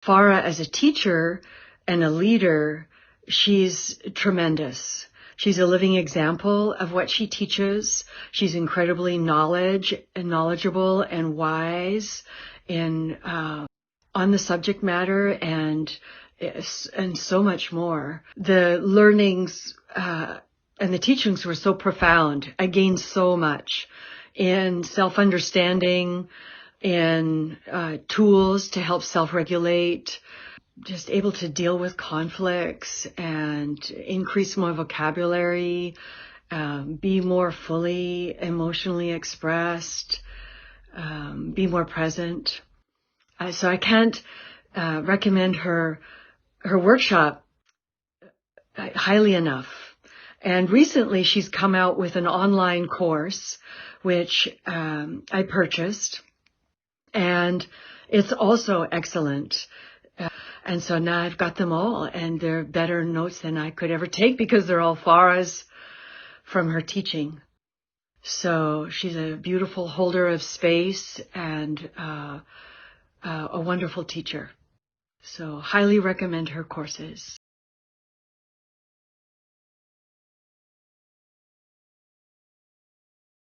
Farah, as a teacher and a leader, she's tremendous. She's a living example of what she teaches. She's incredibly knowledgeable and wise on the subject matter and so much more. The learnings and the teachings were so profound. I gained so much in self-understanding, in tools to help self-regulate, just able to deal with conflicts and increase my vocabulary, be more fully emotionally expressed, be more present. So I can't recommend her workshop highly enough. And recently she's come out with an online course, which I purchased, and it's also excellent. And so now I've got them all, and they're better notes than I could ever take because they're all Farah's from her teaching. So she's a beautiful holder of space and a wonderful teacher. So highly recommend her courses.